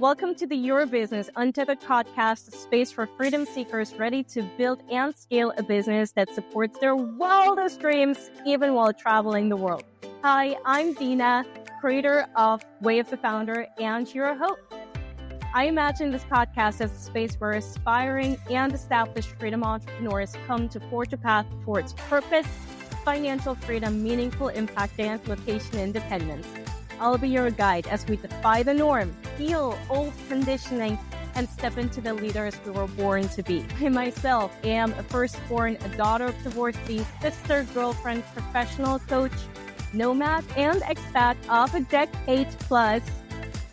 Welcome to the Your Business Untethered podcast, a space for freedom seekers ready to build and scale a business that supports their wildest dreams, even while traveling the world. Hi, I'm Dina, creator of Way of the Founder and your host. I imagine this podcast as a space where aspiring and established freedom entrepreneurs come to forge a path towards purpose, financial freedom, meaningful impact, and location independence. I'll be your guide as we defy the norm, heal old conditioning, and step into the leaders we were born to be. I myself am a firstborn, a daughter of divorcee, sister, girlfriend, professional coach, nomad, and expat of a decade plus,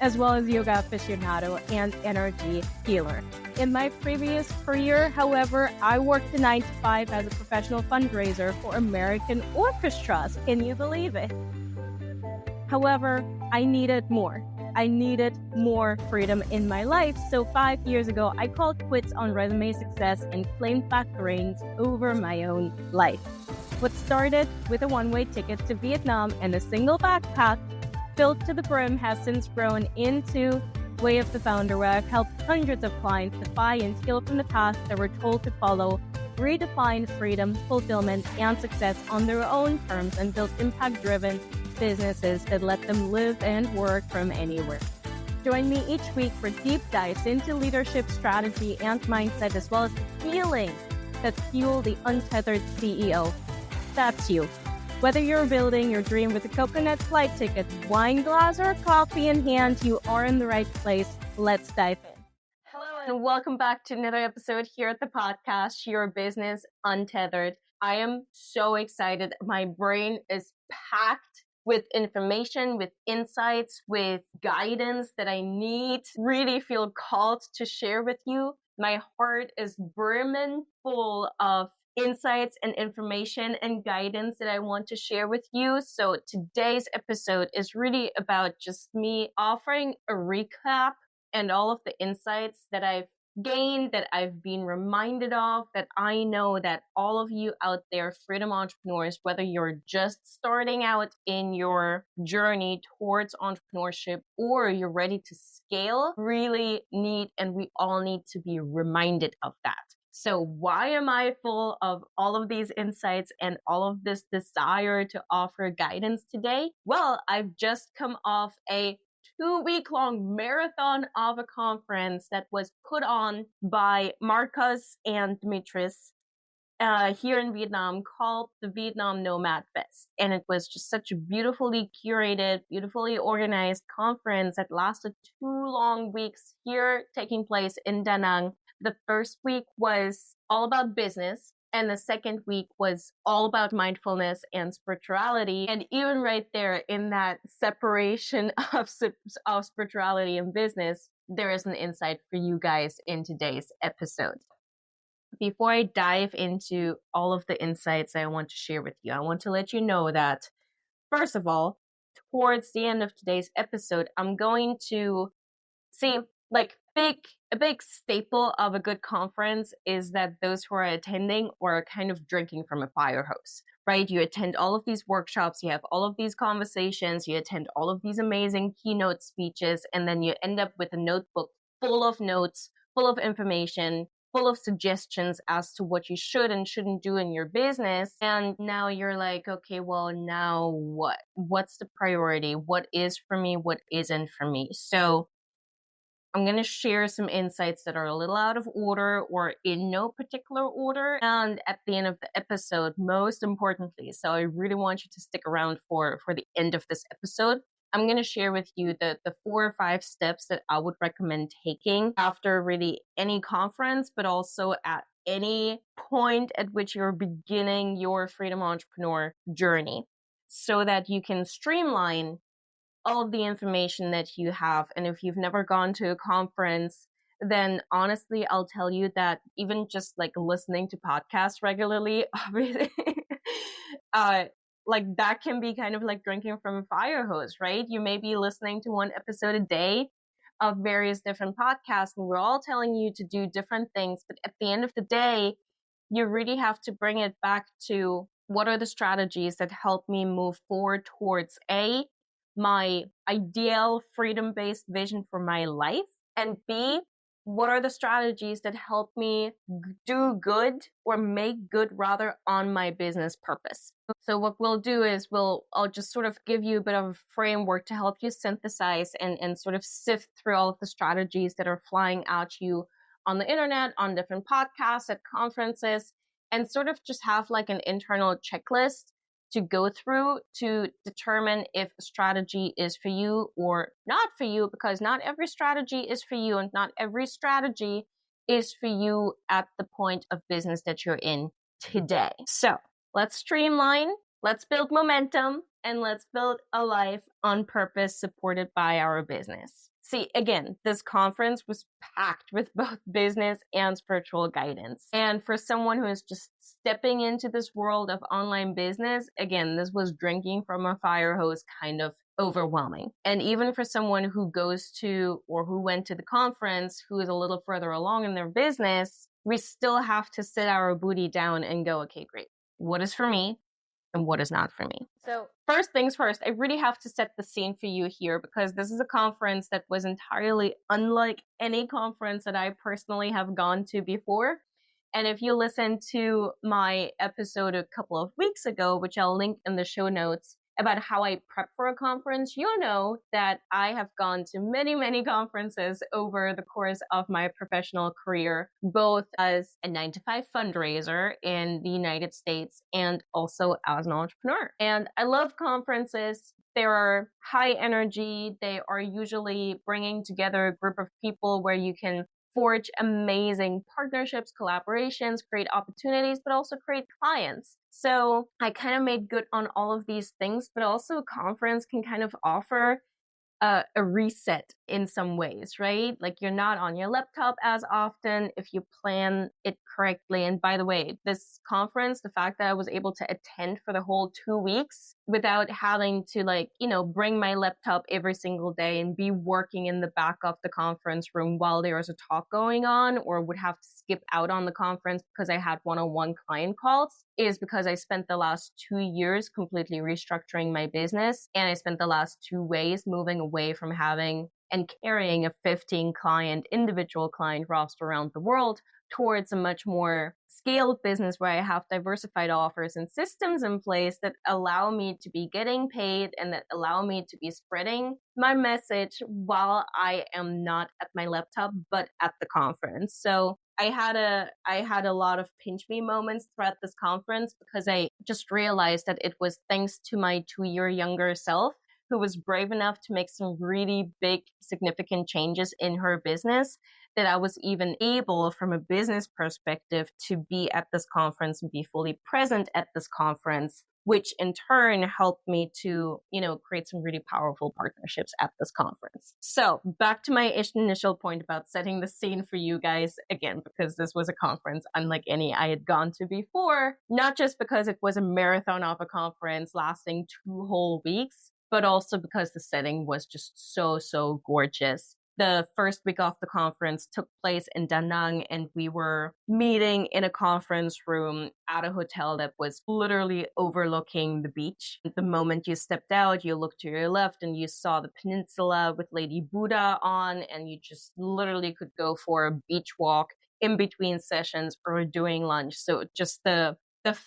as well as yoga aficionado and energy healer. In my previous career, however, I worked a 9-to-5 as a professional fundraiser for American orchestras. Can you believe it? However, I needed more. I needed more freedom in my life. So 5 years ago, I called quits on resume success and claimed back the reins over my own life. What started with a one-way ticket to Vietnam and a single backpack filled to the brim has since grown into Way of the Founder, where I've helped hundreds of clients defy and heal from the path that we're told to follow, redefine freedom, fulfillment, and success on their own terms, and build impact-driven businesses that let them live and work from anywhere. Join me each week for deep dives into leadership, strategy, and mindset, as well as the healing that fuel the untethered CEO. That's you. Whether you're building your dream with a coconut flight ticket, wine glass, or coffee in hand, you are in the right place. Let's dive in. Hello, and welcome back to another episode here at the podcast, Your Business Untethered. I am so excited. My brain is packed with information, with insights, with guidance that I need, really feel called to share with you. My heart is brimming full of insights and information and guidance that I want to share with you. So today's episode is really about just me offering a recap and all of the insights that I've gained, that I've been reminded of, that I know that all of you out there, freedom entrepreneurs, whether you're just starting out in your journey towards entrepreneurship or you're ready to scale, really need, and we all need to be reminded of that. So why am I full of all of these insights and all of this desire to offer guidance today? Well, I've just come off a 2-week-long marathon of a conference that was put on by Marcus and Dimitris here in Vietnam, called the Vietnam Nomad Fest. And it was just such a beautifully curated, beautifully organized conference that lasted 2 long weeks here, taking place in Da Nang. The first week was all about business, and the second week was all about mindfulness and spirituality. And even right there in that separation of spirituality and business, there is an insight for you guys in today's episode. Before I dive into all of the insights I want to share with you, I want to let you know that, first of all, towards the end of today's episode, I'm going to see, a big staple of a good conference is that those who are attending are kind of drinking from a fire hose, right? You attend all of these workshops, you have all of these conversations, you attend all of these amazing keynote speeches, and then you end up with a notebook full of notes, full of information, full of suggestions as to what you should and shouldn't do in your business. And now you're like, okay, well, now what? What's the priority? What is for me? What isn't for me? So I'm going to share some insights that are a little out of order or in no particular order. And at the end of the episode, most importantly, so I really want you to stick around for the end of this episode, I'm going to share with you the 4 or 5 steps that I would recommend taking after really any conference, but also at any point at which you're beginning your freedom entrepreneur journey, so that you can streamline all of the information that you have. And if you've never gone to a conference, then honestly, I'll tell you that even just like listening to podcasts regularly, obviously, like that can be kind of like drinking from a fire hose, right? You may be listening to 1 episode a day of various different podcasts, and we're all telling you to do different things. But at the end of the day, you really have to bring it back to what are the strategies that help me move forward towards my ideal freedom-based vision for my life, And B, what are the strategies that help me do good or make good rather on my business purpose? So what we'll do is I'll just sort of give you a bit of a framework to help you synthesize and sort of sift through all of the strategies that are flying at you on the internet, on different podcasts, at conferences, and sort of just have like an internal checklist to go through to determine if a strategy is for you or not for you, because not every strategy is for you and not every strategy is for you at the point of business that you're in today. So let's streamline, let's build momentum, and let's build a life on purpose supported by our business. See, again, this conference was packed with both business and spiritual guidance. And for someone who is just stepping into this world of online business, again, this was drinking from a fire hose kind of overwhelming. And even for someone who goes to or who went to the conference, who is a little further along in their business, we still have to sit our booty down and go, okay, great. What is for me? And what is not for me. So first things first, I really have to set the scene for you here because this is a conference that was entirely unlike any conference that I personally have gone to before. And if you listen to my episode a couple of weeks ago, which I'll link in the show notes, about how I prep for a conference, you'll know that I have gone to many, many conferences over the course of my professional career, both as a 9-to-5 fundraiser in the United States and also as an entrepreneur. And I love conferences. They are high energy. They are usually bringing together a group of people where you can forge amazing partnerships, collaborations, create opportunities, but also create clients. So I kind of made good on all of these things, but also a conference can kind of offer a reset in some ways, right? Like you're not on your laptop as often if you plan it correctly. And by the way, this conference, the fact that I was able to attend for the whole 2 weeks without having to bring my laptop every single day and be working in the back of the conference room while there was a talk going on, or would have to skip out on the conference because I had one-on-one client calls, is because I spent the last 2 years completely restructuring my business. And I spent the last 2 ways moving away from having and carrying a 15 individual client roster around the world towards a much more scaled business where I have diversified offers and systems in place that allow me to be getting paid and that allow me to be spreading my message while I am not at my laptop, but at the conference. So I had a lot of pinch me moments throughout this conference because I just realized that it was thanks to my 2-year younger self who was brave enough to make some really big, significant changes in her business that I was even able, from a business perspective, to be at this conference and be fully present at this conference, which in turn helped me to, create some really powerful partnerships at this conference. So back to my initial point about setting the scene for you guys, again, because this was a conference unlike any I had gone to before, not just because it was a marathon of a conference lasting 2 whole weeks, but also because the setting was just so, so gorgeous. The first week of the conference took place in Da Nang, and we were meeting in a conference room at a hotel that was literally overlooking the beach. The moment you stepped out, you looked to your left and you saw the peninsula with Lady Buddha on, and you just literally could go for a beach walk in between sessions or doing lunch. So just the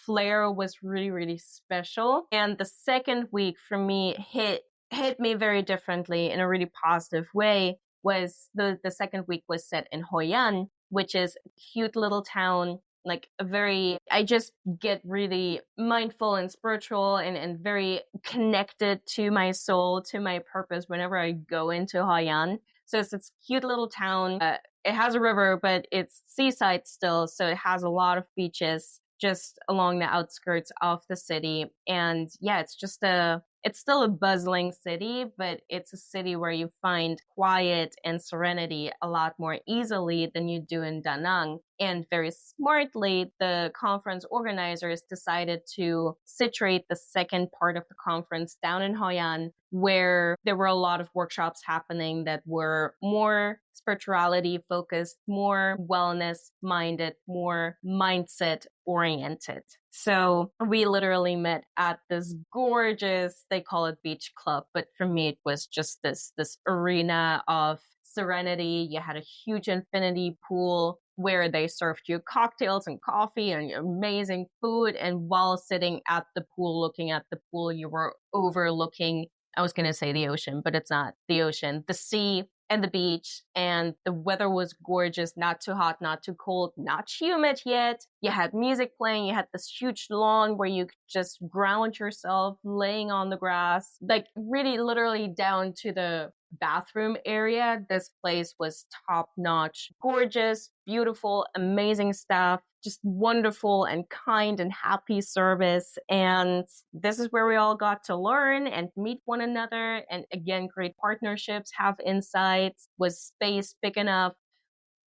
flair was really, really special. And the second week for me hit me very differently in a really positive way. Was the second week was set in Hoi An, which is a cute little town, I just get really mindful and spiritual and very connected to my soul, to my purpose whenever I go into Hoi An. So it's this cute little town. It has a river, but it's seaside still. So it has a lot of beaches just along the outskirts of the city. And yeah, it's still a bustling city, but it's a city where you find quiet and serenity a lot more easily than you do in Da Nang. And very smartly, the conference organizers decided to situate the second part of the conference down in Hoi An, where there were a lot of workshops happening that were more spirituality focused, more wellness minded, more mindset oriented. So we literally met at this gorgeous, they call it beach club, but for me it was just this arena of serenity. You had a huge infinity pool where they served you cocktails and coffee and amazing food. And while sitting at the pool, looking at the pool, you were overlooking, I was going to say the ocean, but it's not the ocean, the sea and the beach. And the weather was gorgeous, not too hot, not too cold, not humid yet. You had music playing. You had this huge lawn where you could just ground yourself laying on the grass, like really literally down to the bathroom area. This place was top notch, gorgeous, beautiful, amazing staff, just wonderful and kind and happy service. And this is where we all got to learn and meet one another and again, create partnerships, have insights. Was space big enough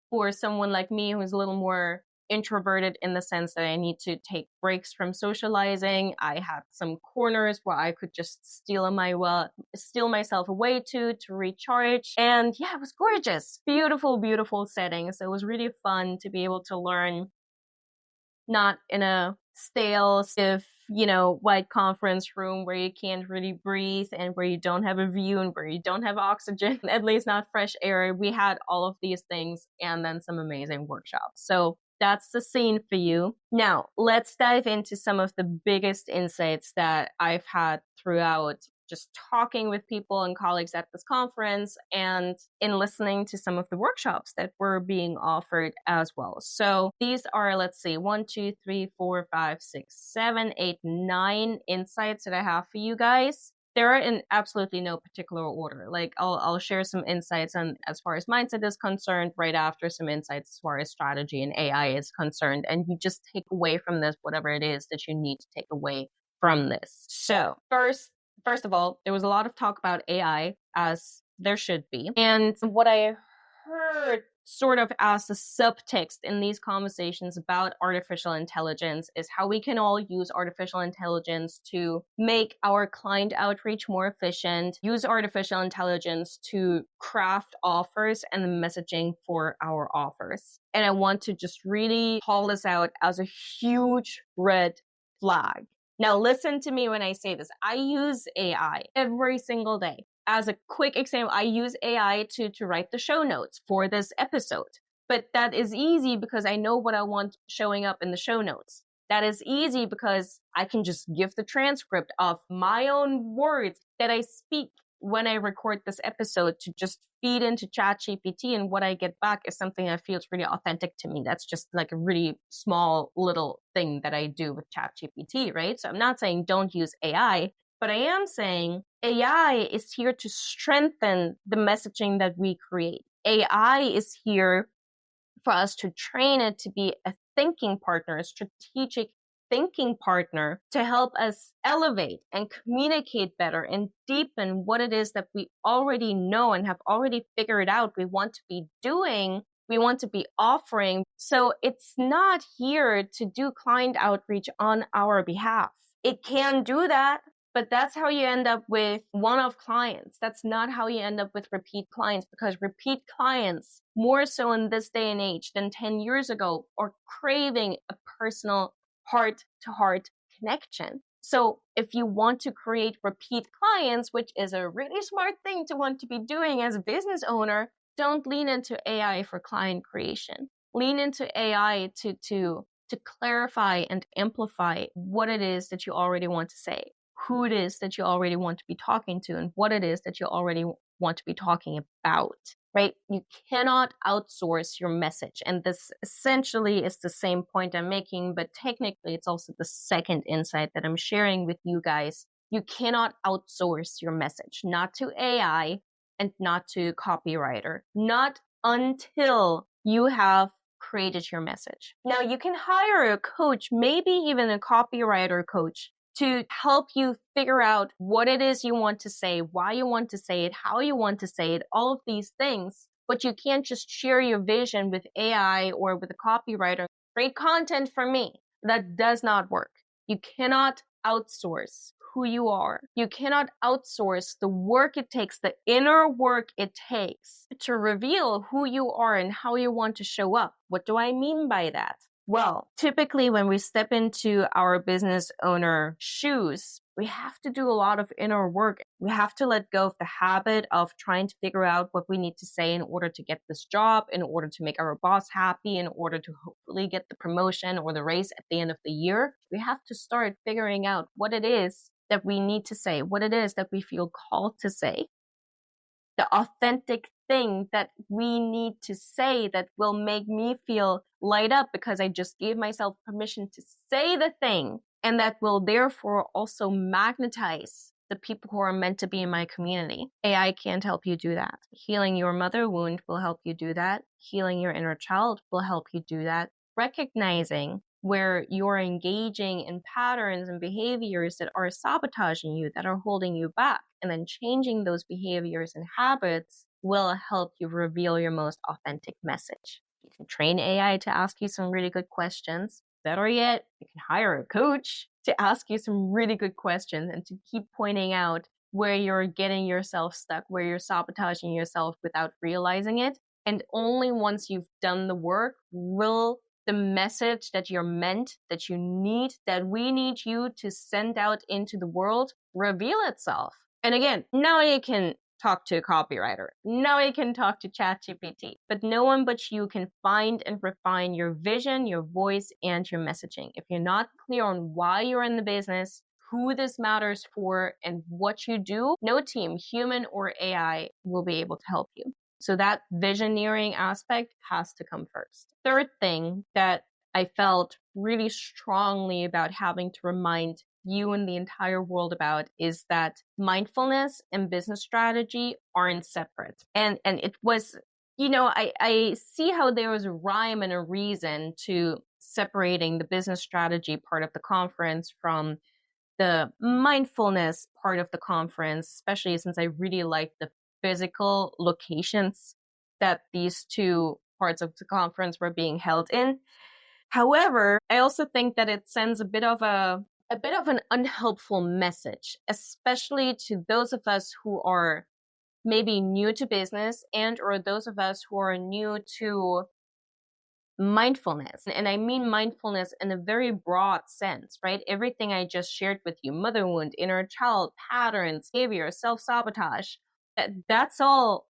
for someone like me who's a little more introverted in the sense that I need to take breaks from socializing. I had some corners where I could just steal myself away to recharge. And yeah, it was gorgeous. Beautiful, beautiful setting. So it was really fun to be able to learn, not in a stale, stiff, white conference room where you can't really breathe and where you don't have a view and where you don't have oxygen, at least not fresh air. We had all of these things and then some amazing workshops. So that's the scene for you. Now, let's dive into some of the biggest insights that I've had throughout just talking with people and colleagues at this conference and in listening to some of the workshops that were being offered as well. So these are, let's see, 1, 2, 3, 4, 5, 6, 7, 8, 9 insights that I have for you guys. They're in absolutely no particular order. Like I'll share some insights on as far as mindset is concerned, right after some insights as far as strategy and AI is concerned. And you just take away from this whatever it is that you need to take away from this. So First of all, there was a lot of talk about AI, as there should be. And what I heard sort of as a subtext in these conversations about artificial intelligence is how we can all use artificial intelligence to make our client outreach more efficient, use artificial intelligence to craft offers and the messaging for our offers. And I want to just really call this out as a huge red flag. Now, listen to me when I say this. I use AI every single day. As a quick example, I use AI to write the show notes for this episode. But that is easy because I know what I want showing up in the show notes. That is easy because I can just give the transcript of my own words that I speak when I record this episode to just feed into ChatGPT, and what I get back is something that feels really authentic to me. That's just like a really small little thing that I do with ChatGPT, right? So I'm not saying don't use AI, but I am saying AI is here to strengthen the messaging that we create. AI is here for us to train it to be a thinking partner, a strategic thinking partner to help us elevate and communicate better and deepen what it is that we already know and have already figured out we want to be doing, we want to be offering. So it's not here to do client outreach on our behalf. It can do that, but that's how you end up with one-off clients. That's not how you end up with repeat clients, because repeat clients, more so in this day and age than 10 years ago, are craving a personal heart-to-heart connection. So if you want to create repeat clients, which is a really smart thing to want to be doing as a business owner, don't lean into AI for client creation. Lean into AI to clarify and amplify what it is that you already want to say, who it is that you already want to be talking to, and what it is that you already want to be talking about, right? You cannot outsource your message. And this essentially is the same point I'm making, but technically it's also the second insight that I'm sharing with you guys. You cannot outsource your message, not to AI and not to copywriter, not until you have created your message. Now, you can hire a coach, maybe even a copywriter coach, to help you figure out what it is you want to say, why you want to say it, how you want to say it, all of these things. But you can't just share your vision with AI or with a copywriter. Create content for me. That does not work. You cannot outsource who you are. You cannot outsource the work it takes, the inner work it takes to reveal who you are and how you want to show up. What do I mean by that? Well, typically when we step into our business owner shoes, we have to do a lot of inner work. We have to let go of the habit of trying to figure out what we need to say in order to get this job, in order to make our boss happy, in order to hopefully get the promotion or the raise at the end of the year. We have to start figuring out what it is that we need to say, what it is that we feel called to say, the authentic thing that we need to say that will make me feel light up because I just gave myself permission to say the thing, and that will therefore also magnetize the people who are meant to be in my community. AI can't help you do that. Healing your mother wound will help you do that. Healing your inner child will help you do that. Recognizing where you're engaging in patterns and behaviors that are sabotaging you, that are holding you back, and then changing those behaviors and habits will help you reveal your most authentic message. You can train AI to ask you some really good questions. Better yet, you can hire a coach to ask you some really good questions and to keep pointing out where you're getting yourself stuck, where you're sabotaging yourself without realizing it. And only once you've done the work will the message that you're meant, that you need, that we need you to send out into the world reveal itself. And again, now you can talk to a copywriter. Now you can talk to ChatGPT. But no one but you can find and refine your vision, your voice, and your messaging. If you're not clear on why you're in the business, who this matters for, and what you do, no team, human or AI, will be able to help you. So that visioneering aspect has to come first. Third thing that I felt really strongly about having to remind you and the entire world about is that mindfulness and business strategy aren't separate. And it was, I see how there was a rhyme and a reason to separating the business strategy part of the conference from the mindfulness part of the conference, especially since I really like the physical locations that these two parts of the conference were being held in. However, I also think that it sends a bit of an unhelpful message, especially to those of us who are maybe new to business and or those of us who are new to mindfulness. And I mean mindfulness in a very broad sense, right? Everything I just shared with you, mother wound, inner child, patterns, behavior, self-sabotage, that's all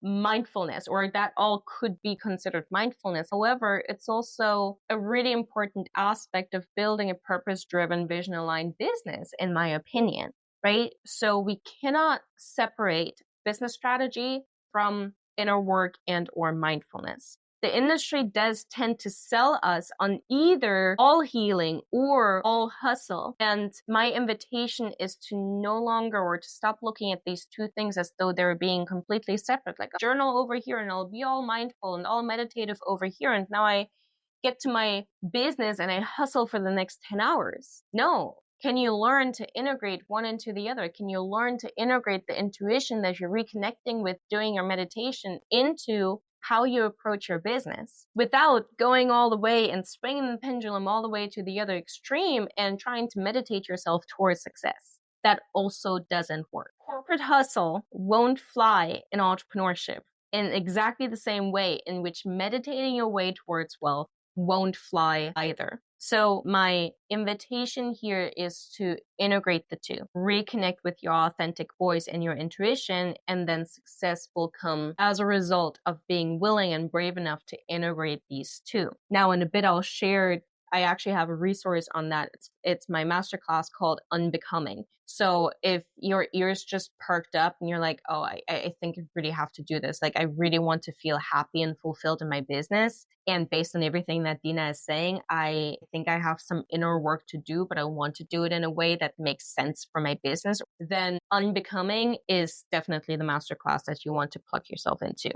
mindfulness, or that all could be considered mindfulness. However, it's also a really important aspect of building a purpose-driven, vision-aligned business, in my opinion, right? So we cannot separate business strategy from inner work and or mindfulness. The industry does tend to sell us on either all healing or all hustle. And my invitation is to no longer, or to stop looking at these two things as though they're being completely separate. Like a journal over here and I'll be all mindful and all meditative over here. And now I get to my business and I hustle for the next 10 hours. No. Can you learn to integrate one into the other? Can you learn to integrate the intuition that you're reconnecting with doing your meditation into how you approach your business without going all the way and swinging the pendulum all the way to the other extreme and trying to meditate yourself towards success? That also doesn't work. Corporate hustle won't fly in entrepreneurship in exactly the same way in which meditating your way towards wealth won't fly either. So my invitation here is to integrate the two, reconnect with your authentic voice and your intuition, and then success will come as a result of being willing and brave enough to integrate these two. Now, in a bit, I'll share, I actually have a resource on that. It's my masterclass called Unbecoming. So if your ears just perked up and you're like, oh, I think I really have to do this. Like, I really want to feel happy and fulfilled in my business. And based on everything that Dina is saying, I think I have some inner work to do, but I want to do it in a way that makes sense for my business. Then Unbecoming is definitely the masterclass that you want to plug yourself into.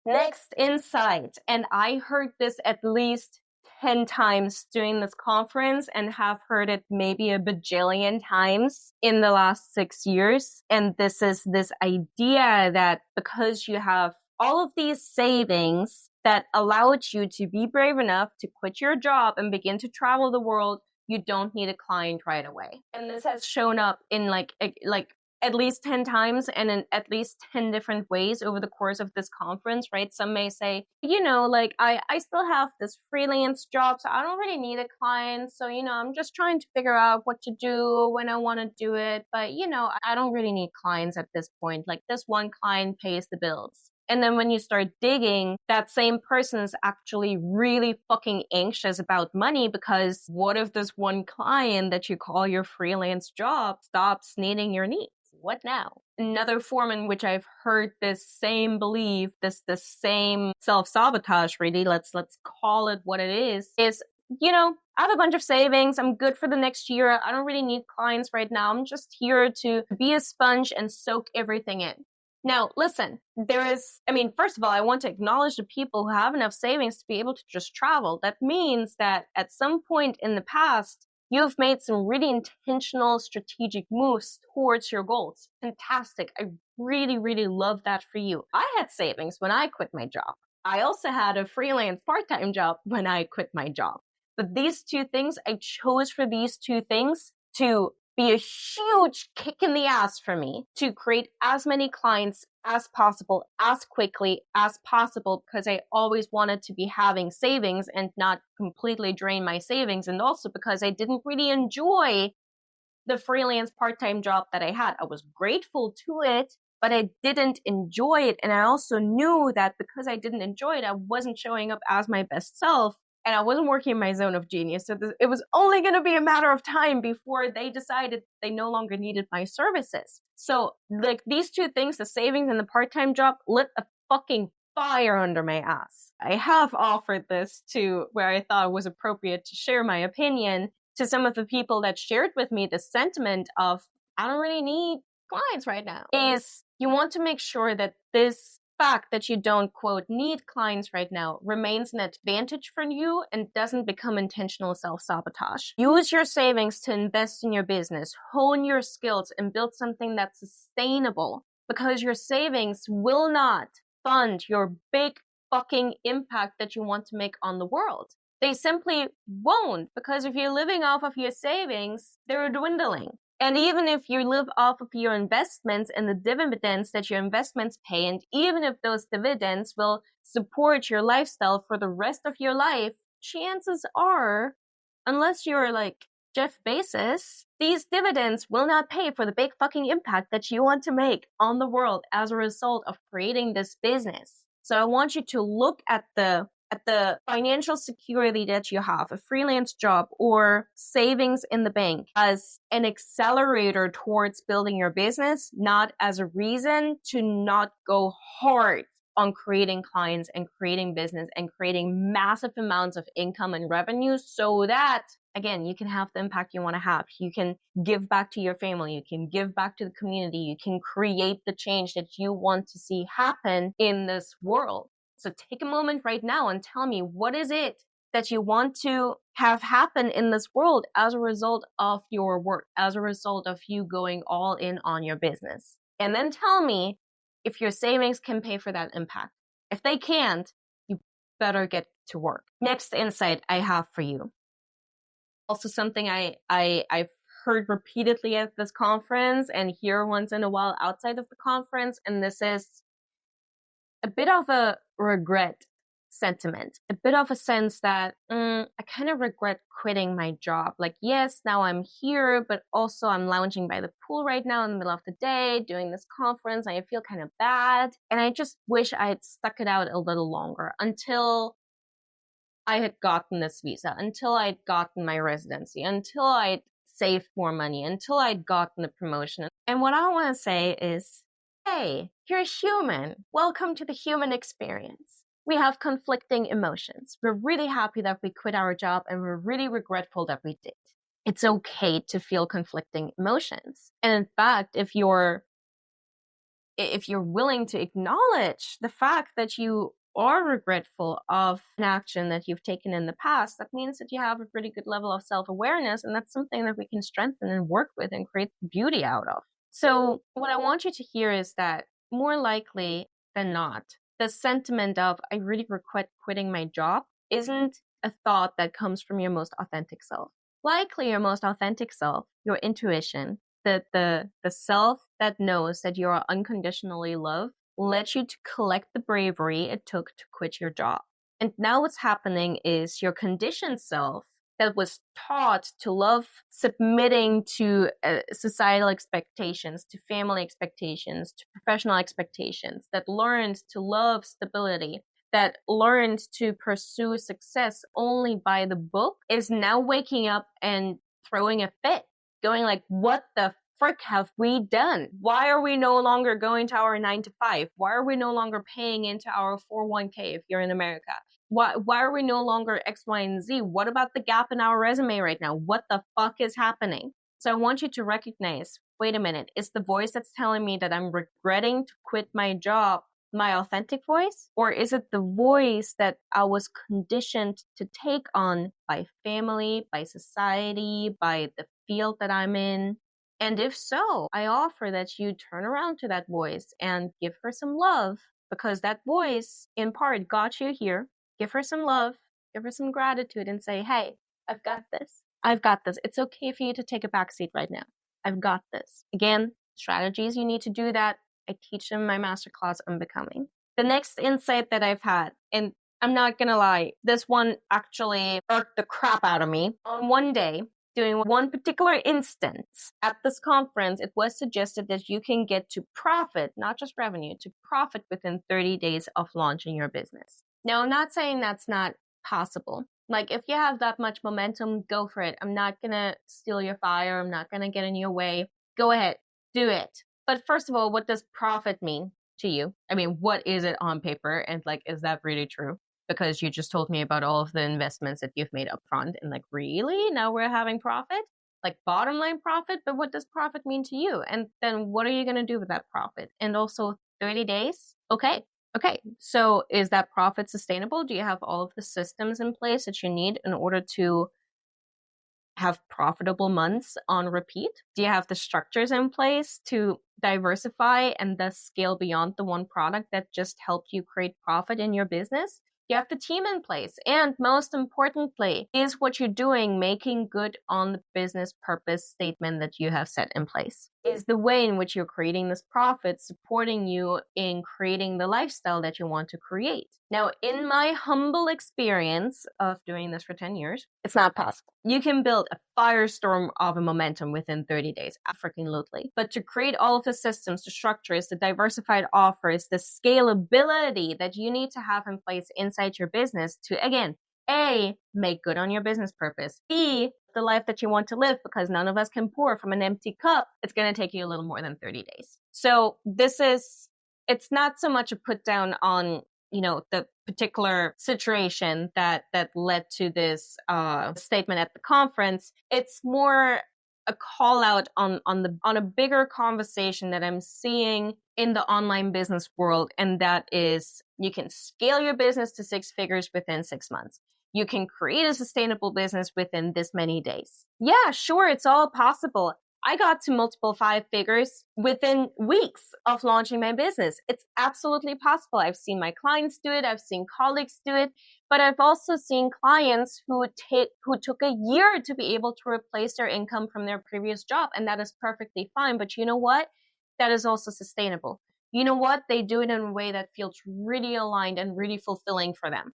Next insight. And I heard this at least 10 times during this conference and have heard it maybe a bajillion times in the last 6 years. And this is this idea that because you have all of these savings that allowed you to be brave enough to quit your job and begin to travel the world, you don't need a client right away. And this has shown up in like at least 10 times and in at least 10 different ways over the course of this conference, right? Some may say, like I still have this freelance job, so I don't really need a client. So, I'm just trying to figure out what to do when I want to do it. But, I don't really need clients at this point. Like this one client pays the bills. And then when you start digging, that same person is actually really fucking anxious about money, because what if this one client that you call your freelance job stops needing your needs? What now? Another form in which I've heard this same belief, this same self-sabotage, really, let's call it what it is, I have a bunch of savings. I'm good for the next year. I don't really need clients right now. I'm just here to be a sponge and soak everything in. Now, listen, first of all, I want to acknowledge the people who have enough savings to be able to just travel. That means that at some point in the past, you've made some really intentional strategic moves towards your goals. Fantastic. I really, really love that for you. I had savings when I quit my job. I also had a freelance part-time job when I quit my job. But these two things, I chose for these two things to be a huge kick in the ass for me to create as many clients as possible, as quickly as possible, because I always wanted to be having savings and not completely drain my savings. And also because I didn't really enjoy the freelance part-time job that I had. I was grateful to it, but I didn't enjoy it. And I also knew that because I didn't enjoy it, I wasn't showing up as my best self. And I wasn't working in my zone of genius. So it was only going to be a matter of time before they decided they no longer needed my services. So like these two things, the savings and the part-time job, lit a fucking fire under my ass. I have offered this to where I thought it was appropriate to share my opinion to some of the people that shared with me the sentiment of, I don't really need clients right now. Is you want to make sure that this fact that you don't, quote, need clients right now remains an advantage for you and doesn't become intentional self-sabotage. Use your savings to invest in your business, hone your skills, and build something that's sustainable, because your savings will not fund your big fucking impact that you want to make on the world. They simply won't, because if you're living off of your savings, they're dwindling. And even if you live off of your investments and the dividends that your investments pay, and even if those dividends will support your lifestyle for the rest of your life, chances are, unless you're like Jeff Bezos, these dividends will not pay for the big fucking impact that you want to make on the world as a result of creating this business. So I want you to look at the financial security that you have, a freelance job or savings in the bank, as an accelerator towards building your business, not as a reason to not go hard on creating clients and creating business and creating massive amounts of income and revenue, so that, again, you can have the impact you want to have. You can give back to your family. You can give back to the community. You can create the change that you want to see happen in this world. So take a moment right now and tell me, what is it that you want to have happen in this world as a result of your work, as a result of you going all in on your business? And then tell me if your savings can pay for that impact. If they can't, you better get to work. Next insight I have for you. Also something I've heard repeatedly at this conference and hear once in a while outside of the conference, and this is a bit of a regret sentiment, a bit of a sense that I kind of regret quitting my job. Like, yes, now I'm here, but also I'm lounging by the pool right now in the middle of the day doing this conference. I feel kind of bad. And I just wish I had stuck it out a little longer until I had gotten this visa, until I'd gotten my residency, until I'd saved more money, until I'd gotten a promotion. And what I want to say is, hey, you're human. Welcome to the human experience. We have conflicting emotions. We're really happy that we quit our job, and we're really regretful that we did. It's okay to feel conflicting emotions. And in fact, if you're willing to acknowledge the fact that you are regretful of an action that you've taken in the past, that means that you have a pretty good level of self-awareness, and that's something that we can strengthen and work with and create beauty out of. So what I want you to hear is that more likely than not, the sentiment of, I really regret quitting my job, isn't a thought that comes from your most authentic self. Likely your most authentic self, your intuition, The self that knows that you are unconditionally loved led you to collect the bravery it took to quit your job. And now what's happening is your conditioned self that was taught to love submitting to societal expectations, to family expectations, to professional expectations, that learned to love stability, that learned to pursue success only by the book, is now waking up and throwing a fit, going like, what the frick have we done? Why are we no longer going to our 9 to 5? Why are we no longer paying into our 401k if you're in America? Why are we no longer X, Y, and Z? What about the gap in our resume right now? What the fuck is happening? So I want you to recognize, wait a minute, is the voice that's telling me that I'm regretting to quit my job my authentic voice? Or is it the voice that I was conditioned to take on by family, by society, by the field that I'm in? And if so, I offer that you turn around to that voice and give her some love, because that voice in part got you here. Give her some love, give her some gratitude, and say, hey, I've got this. I've got this. It's okay for you to take a backseat right now. I've got this. Again, strategies you need to do that. I teach them in my masterclass on becoming. The next insight that I've had, and I'm not going to lie, this one actually irked the crap out of me. On one day, doing one particular instance at this conference, it was suggested that you can get to profit, not just revenue, to profit within 30 days of launching your business. Now, I'm not saying that's not possible. Like, if you have that much momentum, go for it. I'm not going to steal your fire. I'm not going to get in your way. Go ahead, do it. But first of all, what does profit mean to you? I mean, what is it on paper? And like, is that really true? Because you just told me about all of the investments that you've made up front, and like, really? Now we're having profit? Like bottom line profit? But what does profit mean to you? And then what are you going to do with that profit? And also 30 days? Okay. So is that profit sustainable? Do you have all of the systems in place that you need in order to have profitable months on repeat? Do you have the structures in place to diversify and thus scale beyond the one product that just helped you create profit in your business? You have the team in place. And most importantly, is what you're doing making good on the business purpose statement that you have set in place? Is the way in which you're creating this profit supporting you in creating the lifestyle that you want to create? Now, in my humble experience of doing this for 10 years, it's not possible. You can build a firestorm of a momentum within 30 days, absolutely. But to create all of the systems, the structures, the diversified offers, the scalability that you need to have in place inside your business to, again, A, make good on your business purpose, B, the life that you want to live, because none of us can pour from an empty cup, it's going to take you a little more than 30 days. So it's not so much a put down on, the particular situation that led to this statement at the conference. It's more a call out on a bigger conversation that I'm seeing in the online business world, and that is, you can scale your business to 6 figures within 6 months. You can create a sustainable business within this many days. Yeah, sure, it's all possible. I got to multiple 5 figures within weeks of launching my business. It's absolutely possible. I've seen my clients do it. I've seen colleagues do it. But I've also seen clients who took a year to be able to replace their income from their previous job. And that is perfectly fine. But you know what? That is also sustainable. You know what? They do it in a way that feels really aligned and really fulfilling for them.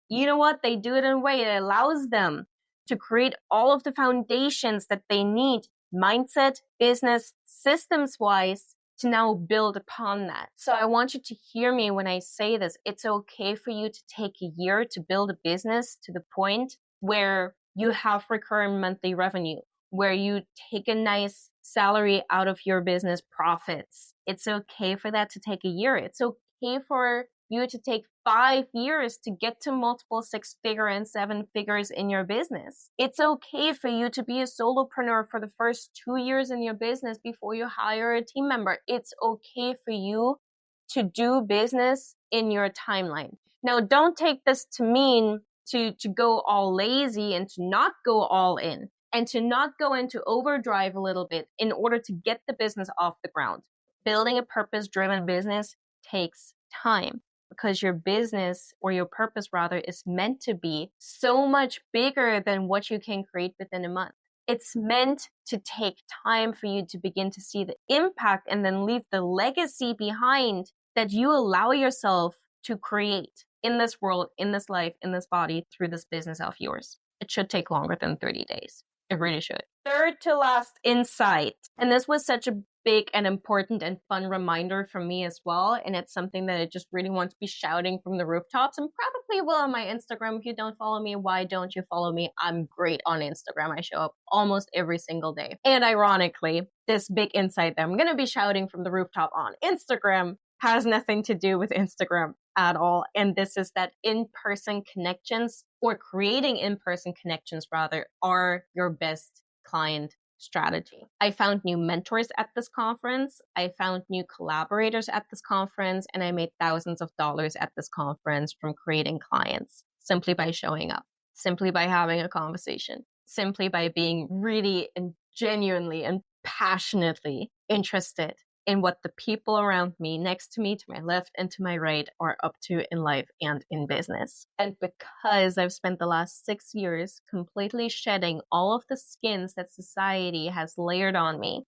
You know what? They do it in a way that allows them to create all of the foundations that they need, mindset, business, systems-wise, to now build upon that. So I want you to hear me when I say this. It's okay for you to take a year to build a business to the point where you have recurring monthly revenue, where you take a nice salary out of your business profits. It's okay for that to take a year. It's okay for you to take 5 years to get to multiple 6-figure and 7 figures in your business. It's okay for you to be a solopreneur for the first 2 years in your business before you hire a team member. It's okay for you to do business in your timeline. Now, don't take this to mean to go all lazy and to not go all in and to not go into overdrive a little bit in order to get the business off the ground. Building a purpose-driven business takes time, because your business, or your purpose rather, is meant to be so much bigger than what you can create within a month. It's meant to take time for you to begin to see the impact and then leave the legacy behind that you allow yourself to create in this world, in this life, in this body, through this business of yours. It should take longer than 30 days. It really should. Third to last insight. And this was such a big and important and fun reminder for me as well. And it's something that I just really want to be shouting from the rooftops, and probably will on my Instagram. If you don't follow me, why don't you follow me? I'm great on Instagram. I show up almost every single day. And ironically, this big insight that I'm going to be shouting from the rooftop on Instagram has nothing to do with Instagram at all. And this is that in-person connections, or creating in-person connections rather, are your best client strategy. I found new mentors at this conference. I found new collaborators at this conference, and I made thousands of dollars at this conference from creating clients simply by showing up, simply by having a conversation, simply by being really and genuinely and passionately interested in what the people around me, next to me, to my left and to my right, are up to in life and in business. And because I've spent the last 6 years completely shedding all of the skins that society has layered on me,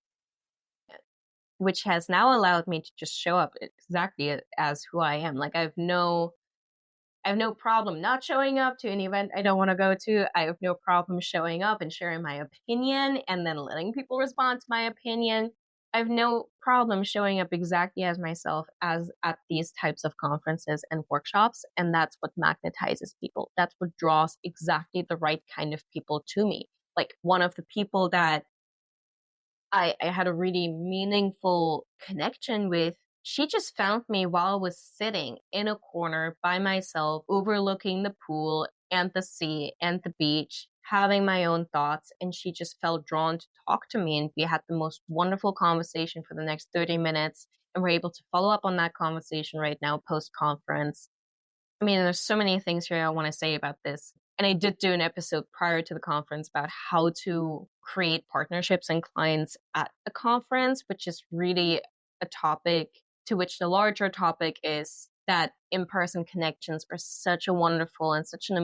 which has now allowed me to just show up exactly as who I am. Like I have no problem not showing up to an event I don't want to go to. I have no problem showing up and sharing my opinion and then letting people respond to my opinion. I have no problem showing up exactly as myself as at these types of conferences and workshops. And that's what magnetizes people. That's what draws exactly the right kind of people to me. Like one of the people that I had a really meaningful connection with, she just found me while I was sitting in a corner by myself, overlooking the pool and the sea and the beach, having my own thoughts. And she just felt drawn to talk to me. And we had the most wonderful conversation for the next 30 minutes. And we're able to follow up on that conversation right now, post-conference. I mean, there's so many things here I want to say about this. And I did do an episode prior to the conference about how to create partnerships and clients at a conference, which is really a topic to which the larger topic is that in-person connections are such a wonderful and such an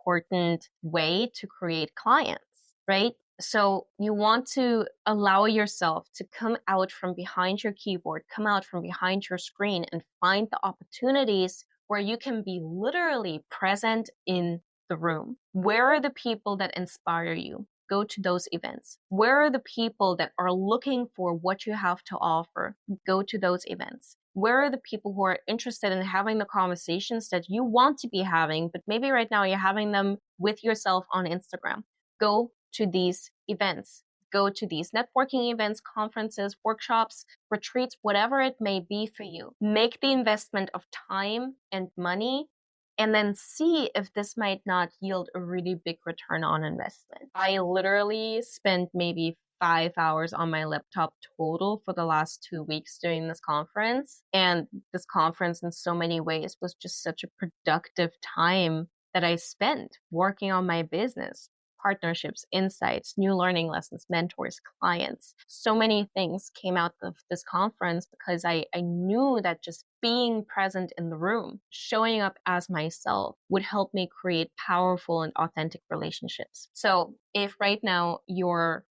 important way to create clients, right? So you want to allow yourself to come out from behind your keyboard, come out from behind your screen, and find the opportunities where you can be literally present in the room. Where are the people that inspire you? Go to those events. Where are the people that are looking for what you have to offer? Go to those events. Where are the people who are interested in having the conversations that you want to be having, but maybe right now you're having them with yourself on Instagram? Go to these events. Go to these networking events, conferences, workshops, retreats, whatever it may be for you. Make the investment of time and money, and then see if this might not yield a really big return on investment. I literally spent maybe 5 hours on my laptop total for the last 2 weeks during this conference. And this conference in so many ways was just such a productive time that I spent working on my business. Partnerships, insights, new learning lessons, mentors, clients. So many things came out of this conference because I knew that just being present in the room, showing up as myself, would help me create powerful and authentic relationships. So if right now you're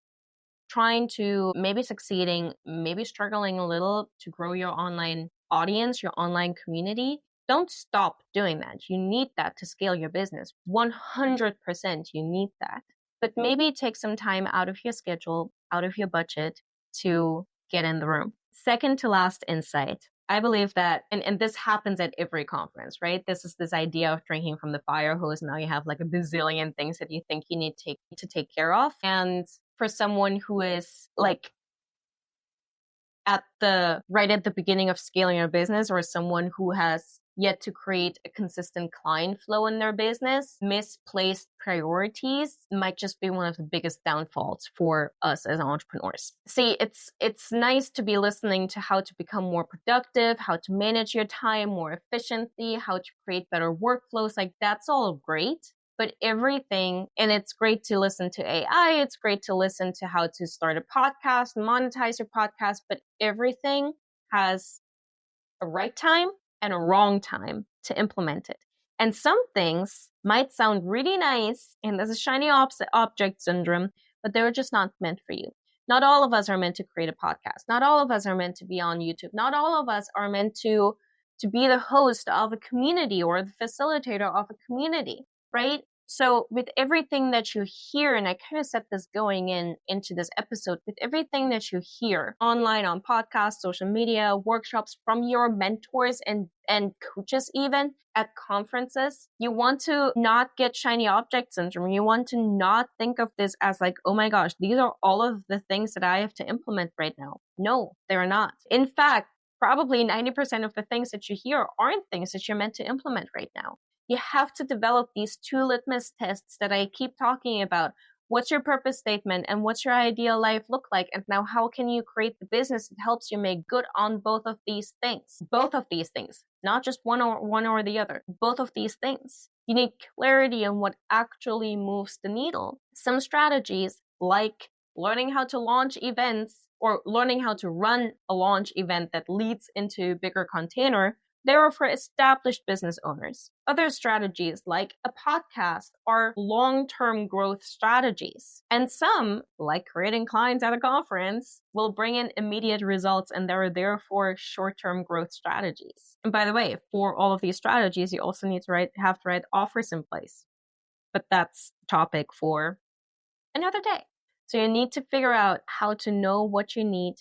trying to maybe succeeding, maybe struggling a little to grow your online audience, your online community, don't stop doing that. You need that to scale your business. 100% you need that. But maybe take some time out of your schedule, out of your budget to get in the room. Second to last insight. I believe that, and this happens at every conference, right? This is this idea of drinking from the fire hose. Now you have like a bazillion things that you think you need to take care of. And for someone who is like right at the beginning of scaling your business, or someone who has yet to create a consistent client flow in their business, misplaced priorities might just be one of the biggest downfalls for us as entrepreneurs. See, it's nice to be listening to how to become more productive, how to manage your time more efficiently, how to create better workflows. Like that's all great. But everything, and it's great to listen to AI, it's great to listen to how to start a podcast and monetize your podcast, but everything has a right time and a wrong time to implement it. And some things might sound really nice, and this is shiny object syndrome, but they're just not meant for you. Not all of us are meant to create a podcast. Not all of us are meant to be on YouTube. Not all of us are meant to be the host of a community or the facilitator of a community, right? So with everything that you hear, and I kind of set this going into this episode, with everything that you hear online, on podcasts, social media, workshops, from your mentors and coaches, even at conferences, you want to not get shiny object syndrome. You want to not think of this as like, oh my gosh, these are all of the things that I have to implement right now. No, they're not. In fact, probably 90% of the things that you hear aren't things that you're meant to implement right now. You have to develop these 2 litmus tests that I keep talking about. What's your purpose statement and what's your ideal life look like? And now how can you create the business that helps you make good on both of these things? Both of these things, not just one or the other, both of these things. You need clarity on what actually moves the needle. Some strategies like learning how to launch events or learning how to run a launch event that leads into a bigger container, they are for established business owners. Other strategies like a podcast are long-term growth strategies. And some, like creating clients at a conference, will bring in immediate results, and they're therefore short-term growth strategies. And by the way, for all of these strategies, you also need to have the right offers in place. But that's a topic for another day. So you need to figure out how to know what you need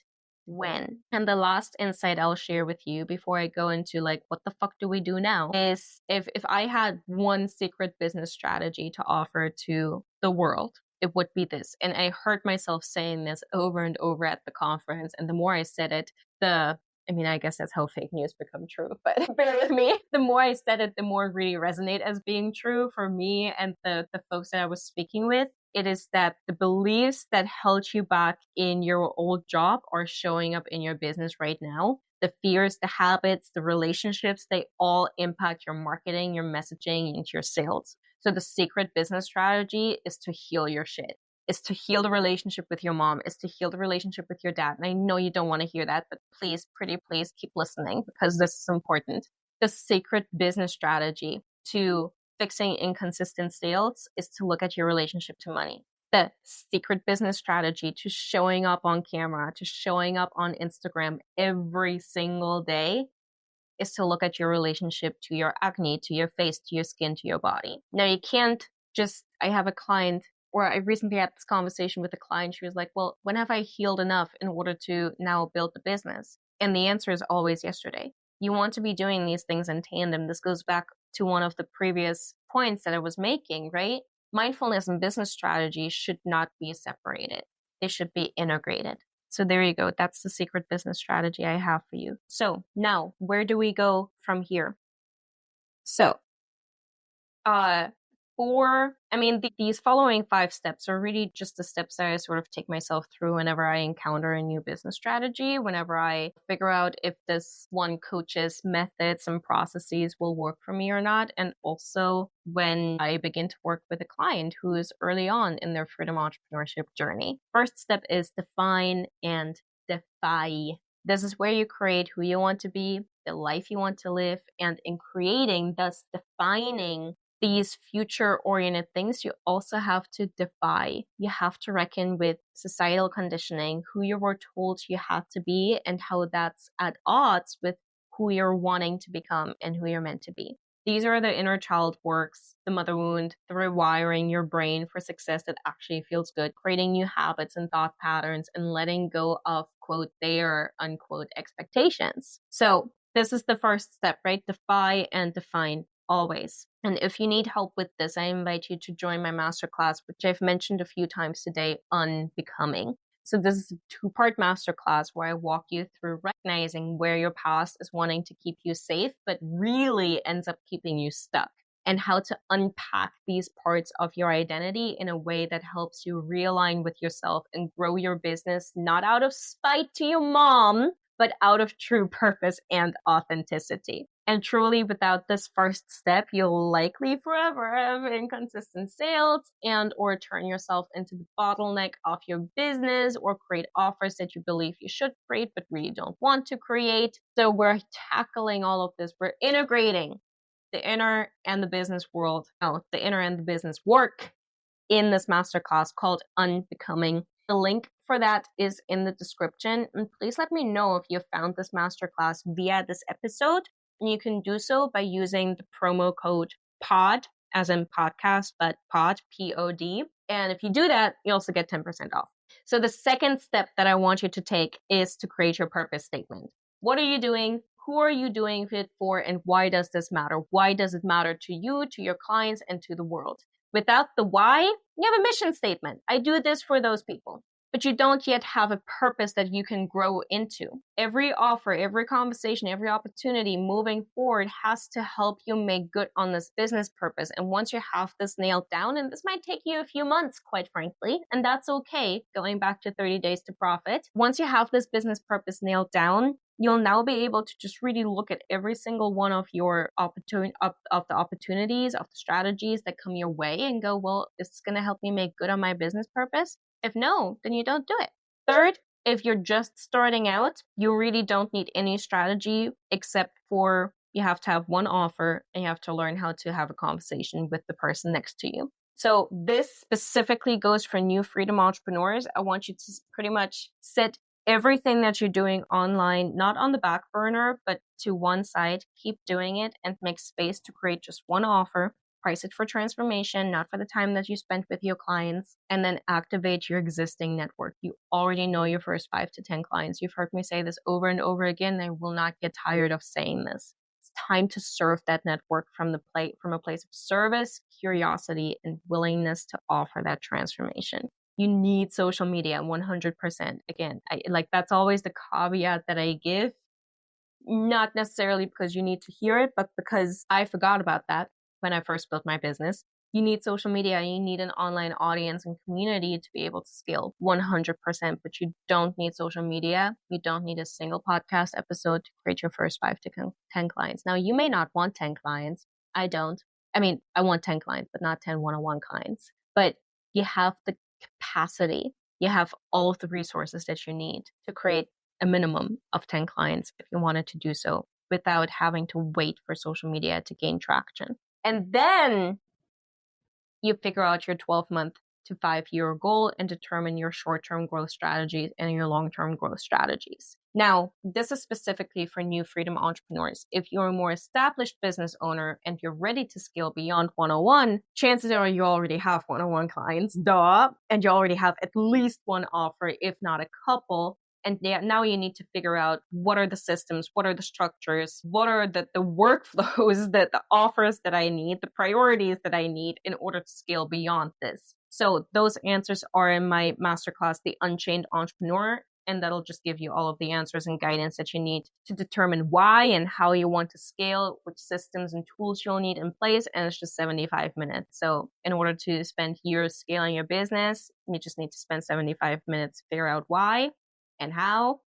when. And the last insight I'll share with you before I go into like, what the fuck do we do now, is if I had one secret business strategy to offer to the world, it would be this. And I heard myself saying this over and over at the conference. And the more I said it, I guess that's how fake news become true, but bear with me. The more I said it, the more it really resonate as being true for me and the folks that I was speaking with. It is that the beliefs that held you back in your old job are showing up in your business right now. The fears, the habits, the relationships, they all impact your marketing, your messaging, and your sales. So the secret business strategy is to heal your shit. Is to heal the relationship with your mom, is to heal the relationship with your dad. And I know you don't want to hear that, but please, pretty please keep listening because this is important. The secret business strategy to fixing inconsistent sales is to look at your relationship to money. The secret business strategy to showing up on camera, to showing up on Instagram every single day is to look at your relationship to your acne, to your face, to your skin, to your body. Now you can't just, I have a client, or I recently had this conversation with a client. She was like, well, when have I healed enough in order to now build the business? And the answer is always yesterday. You want to be doing these things in tandem. This goes back to one of the previous points that I was making, right? Mindfulness and business strategy should not be separated. They should be integrated. So there you go. That's the secret business strategy I have for you. So now, where do we go from here? So, these following 5 steps are really just the steps that I sort of take myself through whenever I encounter a new business strategy, whenever I figure out if this one coach's methods and processes will work for me or not, and also when I begin to work with a client who is early on in their freedom entrepreneurship journey. First step is define and defy. This is where you create who you want to be, the life you want to live, and in creating, thus defining these future-oriented things, you also have to defy. You have to reckon with societal conditioning, who you were told you had to be, and how that's at odds with who you're wanting to become and who you're meant to be. These are the inner child works, the mother wound, the rewiring your brain for success that actually feels good, creating new habits and thought patterns, and letting go of, quote, their, unquote, expectations. So this is the first step, right? Defy and define. Always. And if you need help with this, I invite you to join my masterclass, which I've mentioned a few times today, on becoming. So this is a 2-part masterclass where I walk you through recognizing where your past is wanting to keep you safe, but really ends up keeping you stuck, and how to unpack these parts of your identity in a way that helps you realign with yourself and grow your business, not out of spite to your mom, but out of true purpose and authenticity. And truly, without this first step, you'll likely forever have inconsistent sales and or turn yourself into the bottleneck of your business, or create offers that you believe you should create but really don't want to create. So we're tackling all of this. We're integrating the inner and the business world, the inner and the business work in this masterclass called Unbecoming. The link for that is in the description. And please let me know if you found this masterclass via this episode. And you can do so by using the promo code POD, as in podcast, but POD, P-O-D. And if you do that, you also get 10% off. So the second step that I want you to take is to create your purpose statement. What are you doing? Who are you doing it for? And why does this matter? Why does it matter to you, to your clients, and to the world? Without the why, you have a mission statement. I do this for those people. But you don't yet have a purpose that you can grow into. Every offer, every conversation, every opportunity moving forward has to help you make good on this business purpose. And once you have this nailed down, and this might take you a few months, quite frankly, and that's okay, going back to 30 days to profit. Once you have this business purpose nailed down, you'll now be able to just really look at every single one of your opportunities, of the strategies that come your way and go, well, is this going to help me make good on my business purpose? If no, then you don't do it. Third, if you're just starting out, you really don't need any strategy except for you have to have one offer and you have to learn how to have a conversation with the person next to you. So this specifically goes for new freedom entrepreneurs. I want you to pretty much set everything that you're doing online, not on the back burner, but to one side, keep doing it and make space to create just one offer. Price it for transformation, not for the time that you spent with your clients, and then activate your existing network. You already know your first 5 to 10 clients. You've heard me say this over and over again. I will not get tired of saying this. It's time to serve that network from a place of service, curiosity, and willingness to offer that transformation. You need social media 100%. Again, that's always the caveat that I give. Not necessarily because you need to hear it, but because I forgot about that when I first built my business. You need social media, you need an online audience and community to be able to scale 100%, but you don't need social media. You don't need a single podcast episode to create your first 5 to 10 clients. Now, you may not want 10 clients. I don't. I mean, I want 10 clients, but not 10 one-on-one clients. But you have the capacity. You have all of the resources that you need to create a minimum of 10 clients if you wanted to do so without having to wait for social media to gain traction. And then you figure out your 12-month to 5-year goal and determine your short-term growth strategies and your long-term growth strategies. Now, this is specifically for new freedom entrepreneurs. If you're a more established business owner and you're ready to scale beyond 101, chances are you already have one-on-one clients, and you already have at least one offer, if not a couple. And now you need to figure out what are the systems, what are the structures, what are the workflows, the offers that I need, the priorities that I need in order to scale beyond this. So those answers are in my masterclass, The Unchained Entrepreneur, and that'll just give you all of the answers and guidance that you need to determine why and how you want to scale, which systems and tools you'll need in place, and it's just 75 minutes. So in order to spend years scaling your business, you just need to spend 75 minutes to figure out why and how,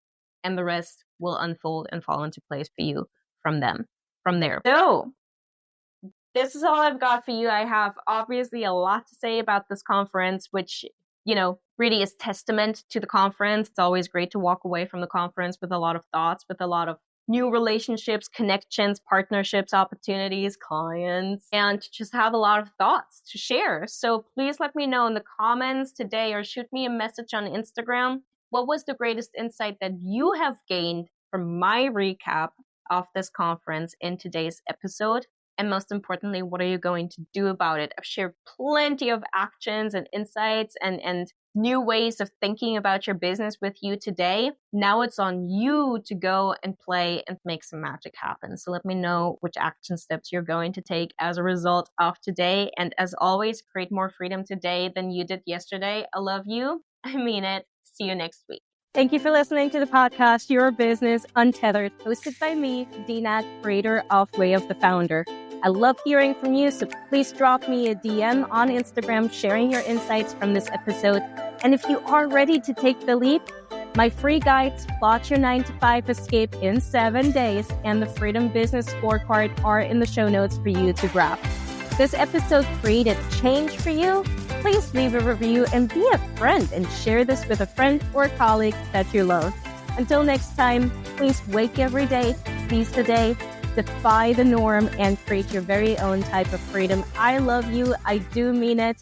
and the rest will unfold and fall into place for you from there. So this is all I've got for you. I have obviously a lot to say about this conference, which, really is testament to the conference. It's always great to walk away from the conference with a lot of thoughts, with a lot of new relationships, connections, partnerships, opportunities, clients, and just have a lot of thoughts to share. So please let me know in the comments today or shoot me a message on Instagram. What was the greatest insight that you have gained from my recap of this conference in today's episode? And most importantly, what are you going to do about it? I've shared plenty of actions and insights and new ways of thinking about your business with you today. Now it's on you to go and play and make some magic happen. So let me know which action steps you're going to take as a result of today. And as always, create more freedom today than you did yesterday. I love you. I mean it. See you next week. Thank you for listening to the podcast, Your Business Untethered, hosted by me, Dina, creator of Way of the Founder. I love hearing from you, so please drop me a DM on Instagram sharing your insights from this episode. And if you are ready to take the leap, my free guides, Plot Your 9-to-5 Escape in 7 days, and the Freedom Business Scorecard are in the show notes for you to grab. This episode created change for you? Please leave a review and be a friend and share this with a friend or colleague that you love. Until next time, please wake every day, seize the day, defy the norm, and create your very own type of freedom. I love you. I do mean it.